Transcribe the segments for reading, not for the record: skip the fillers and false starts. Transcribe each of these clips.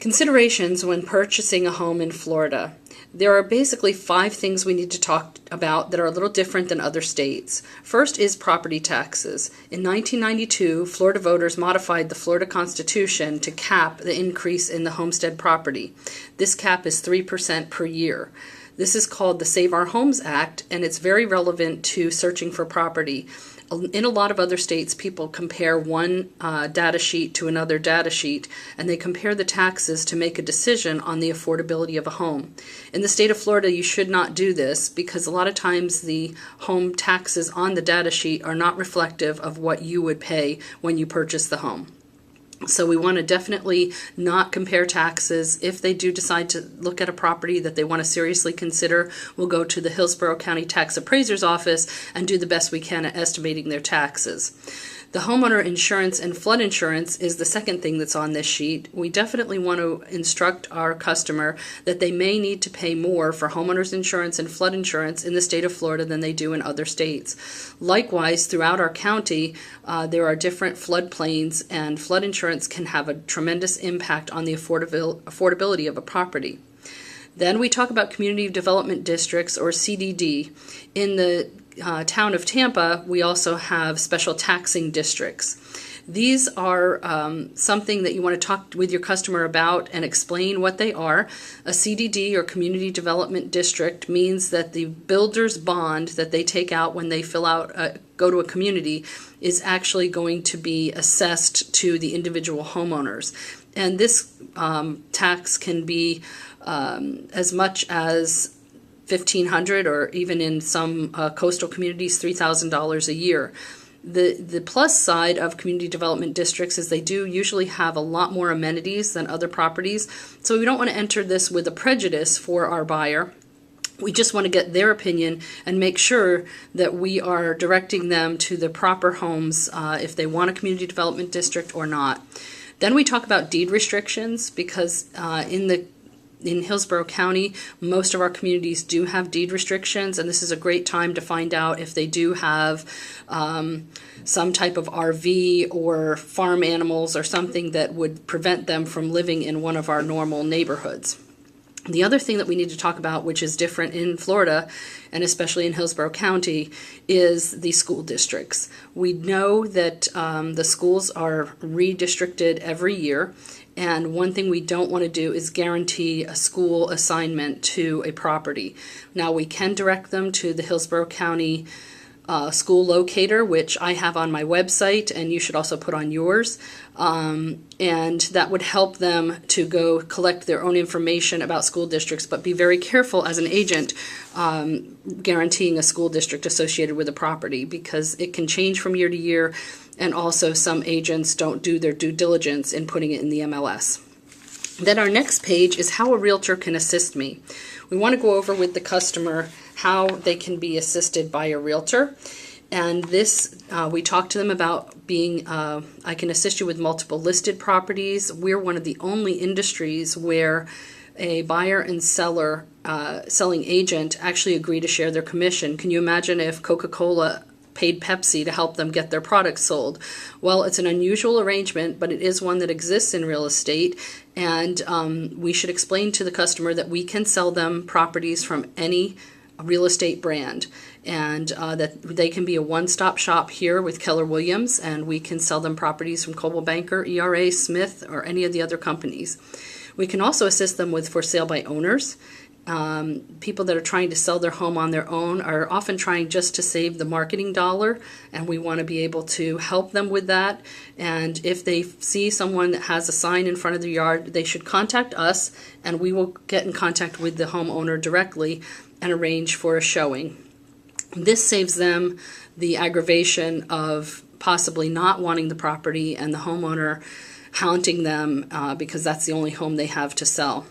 Considerations when purchasing a home in Florida. There are basically 5 things we need to talk about that are a little different than other states. First is property taxes. In 1992, Florida voters modified the Florida Constitution to cap the increase in the homestead property. This cap is 3% per year. This is called the Save Our Homes Act, and it's very relevant to searching for property. In a lot of other states, people compare one data sheet to another data sheet, and they compare the taxes to make a decision on the affordability of a home. In the state of Florida, you should not do this because a lot of times the home taxes on the data sheet are not reflective of what you would pay when you purchase the home. So we want to definitely not compare taxes. If they do decide to look at a property that they want to seriously consider, we'll go to the Hillsborough County Tax Appraiser's office and do the best we can at estimating their taxes. The homeowner insurance and flood insurance is the second thing that's on this sheet. We definitely want to instruct our customer that they may need to pay more for homeowners insurance and flood insurance in the state of Florida than they do in other states. Likewise, throughout our county, there are different floodplains, and flood insurance can have a tremendous impact on the affordability of a property. Then we talk about community development districts, or CDD. In the town of Tampa, we also have special taxing districts. These are something that you want to talk with your customer about and explain what they are. A CDD, or Community Development District, means that the builder's bond that they take out when they go to a community is actually going to be assessed to the individual homeowners. And this tax can be as much as $1,500, or even in some coastal communities, $3,000 a year. The plus side of community development districts is they do usually have a lot more amenities than other properties. So we don't want to enter this with a prejudice for our buyer. We just want to get their opinion and make sure that we are directing them to the proper homes if they want a community development district or not. Then we talk about deed restrictions, because in Hillsborough County, most of our communities do have deed restrictions, and this is a great time to find out if they do have some type of RV or farm animals or something that would prevent them from living in one of our normal neighborhoods. The other thing that we need to talk about, which is different in Florida, and especially in Hillsborough County, is the school districts. We know that the schools are redistricted every year, and one thing we don't want to do is guarantee a school assignment to a property. Now, we can direct them to the Hillsborough County school locator, which I have on my website, and you should also put on yours. And that would help them to go collect their own information about school districts, but be very careful as an agent guaranteeing a school district associated with a property, because it can change from year to year, and also some agents don't do their due diligence in putting it in the MLS. Then our next page is how a realtor can assist me. We want to go over with the customer how they can be assisted by a realtor. And this, we talk to them about being, I can assist you with multiple listed properties. We're one of the only industries where a buyer and seller, selling agent actually agree to share their commission. Can you imagine if Coca-Cola paid Pepsi to help them get their products sold? Well, it's an unusual arrangement, but it is one that exists in real estate, and we should explain to the customer that we can sell them properties from any real estate brand, and that they can be a one-stop shop here with Keller Williams, and we can sell them properties from Coldwell Banker, ERA, Smith, or any of the other companies. We can also assist them with for sale by owners. People that are trying to sell their home on their own are often trying just to save the marketing dollar, and we want to be able to help them with that. And if they see someone that has a sign in front of their yard, they should contact us, and we will get in contact with the homeowner directly and arrange for a showing. This saves them the aggravation of possibly not wanting the property and the homeowner haunting them because that's the only home they have to sell.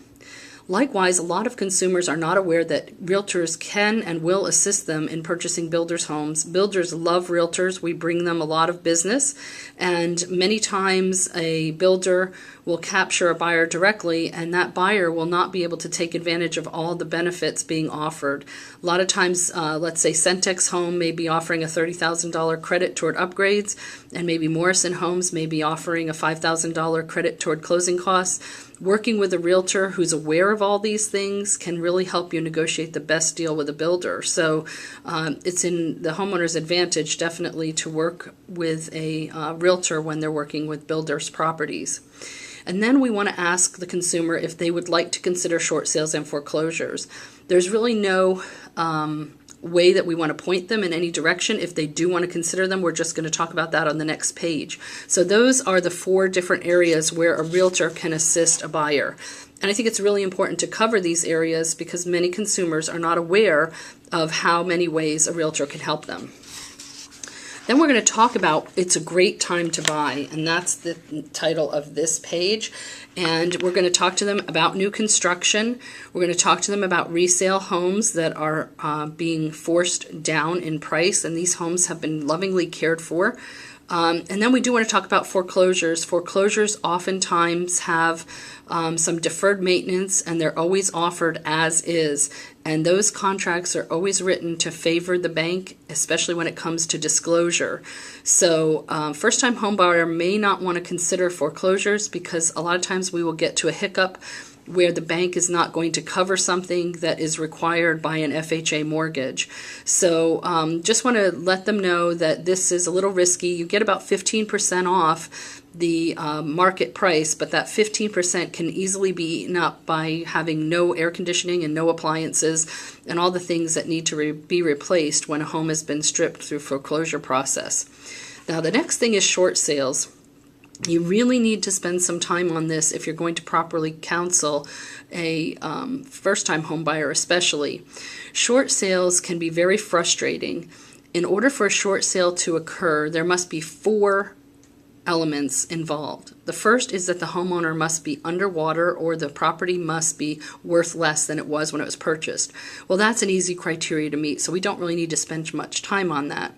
Likewise, a lot of consumers are not aware that realtors can and will assist them in purchasing builders' homes. Builders love realtors. We bring them a lot of business, and many times a builder will capture a buyer directly, and that buyer will not be able to take advantage of all the benefits being offered. A lot of times, let's say Centex Home may be offering a $30,000 credit toward upgrades, and maybe Morrison Homes may be offering a $5,000 credit toward closing costs. working with a realtor who's aware of all these things can really help you negotiate the best deal with a builder. So it's in the homeowner's advantage definitely to work with a realtor when they're working with builders' properties. And then we want to ask the consumer if they would like to consider short sales and foreclosures. There's really no way that we want to point them in any direction. If they do want to consider them, we're just going to talk about that on the next page. So those are the 4 different areas where a realtor can assist a buyer. And I think it's really important to cover these areas because many consumers are not aware of how many ways a realtor can help them. Then we're going to talk about it's a great time to buy, and that's the title of this page. And we're going to talk to them about new construction. We're going to talk to them about resale homes that are being forced down in price, and these homes have been lovingly cared for. And then we do want to talk about foreclosures. Foreclosures oftentimes have some deferred maintenance, and they're always offered as is. And those contracts are always written to favor the bank, especially when it comes to disclosure. So first-time home buyer may not want to consider foreclosures because a lot of times we will get to a hiccup where the bank is not going to cover something that is required by an FHA mortgage. So just want to let them know that this is a little risky. You get about 15% off the market price, but that 15% can easily be eaten up by having no air conditioning and no appliances and all the things that need to be replaced when a home has been stripped through foreclosure process. Now the next thing is short sales. You really need to spend some time on this if you're going to properly counsel a first-time home buyer especially. Short sales can be very frustrating. In order for a short sale to occur, there must be 4 elements involved. The first is that the homeowner must be underwater or the property must be worth less than it was when it was purchased. Well, that's an easy criteria to meet, so we don't really need to spend much time on that.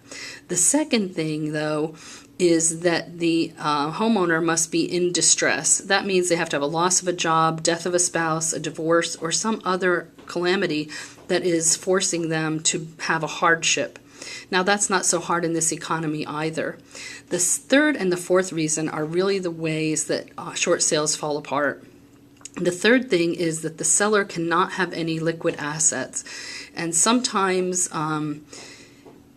The second thing, though, is that the homeowner must be in distress. That means they have to have a loss of a job, death of a spouse, a divorce, or some other calamity that is forcing them to have a hardship. Now that's not so hard in this economy either. The third and the fourth reason are really the ways that short sales fall apart. The third thing is that the seller cannot have any liquid assets. And sometimes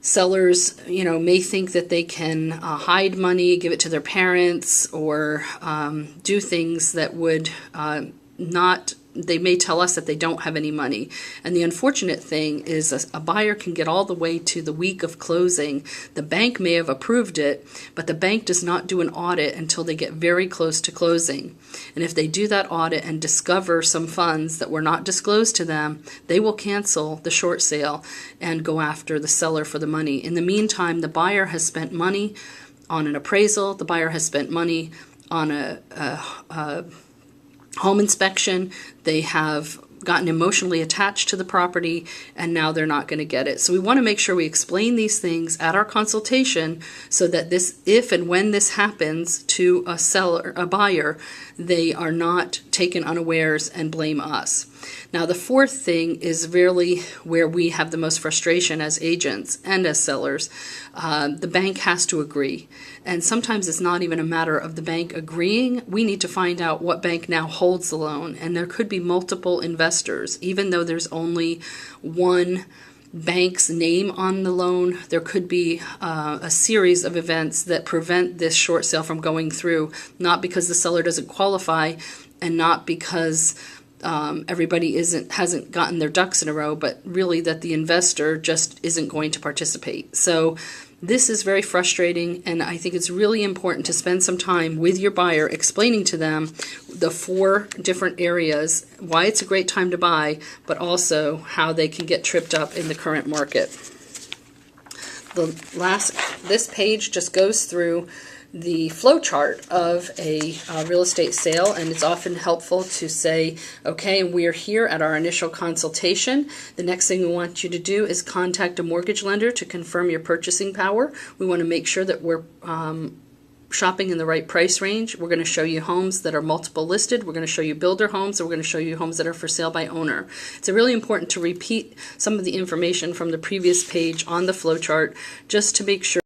sellers, may think that they can hide money, give it to their parents, or do things that would they may tell us that they don't have any money. And the unfortunate thing is a buyer can get all the way to the week of closing. The bank may have approved it, but the bank does not do an audit until they get very close to closing. And if they do that audit and discover some funds that were not disclosed to them, they will cancel the short sale and go after the seller for the money. In the meantime, the buyer has spent money on an appraisal. The buyer has spent money on a home inspection. They have gotten emotionally attached to the property, and now they're not going to get it. So we want to make sure we explain these things at our consultation so that this, if and when this happens to a buyer, they are not taken unawares and blame us. Now the fourth thing is really where we have the most frustration as agents and as sellers. The bank has to agree. And sometimes it's not even a matter of the bank agreeing. We need to find out what bank now holds the loan. And there could be multiple investors. Even though there's only one bank's name on the loan, there could be a series of events that prevent this short sale from going through, not because the seller doesn't qualify and not because everybody hasn't gotten their ducks in a row, but really that the investor just isn't going to participate. So this is very frustrating, and I think it's really important to spend some time with your buyer explaining to them the 4 different areas, why it's a great time to buy, but also how they can get tripped up in the current market. This page just goes through the flow chart of a real estate sale, and it's often helpful to say, okay, we're here at our initial consultation. The next thing we want you to do is contact a mortgage lender to confirm your purchasing power. We want to make sure that we're shopping in the right price range. We're going to show you homes that are multiple listed. We're going to show you builder homes, and we're going to show you homes that are for sale by owner. It's really important to repeat some of the information from the previous page on the flow chart just to make sure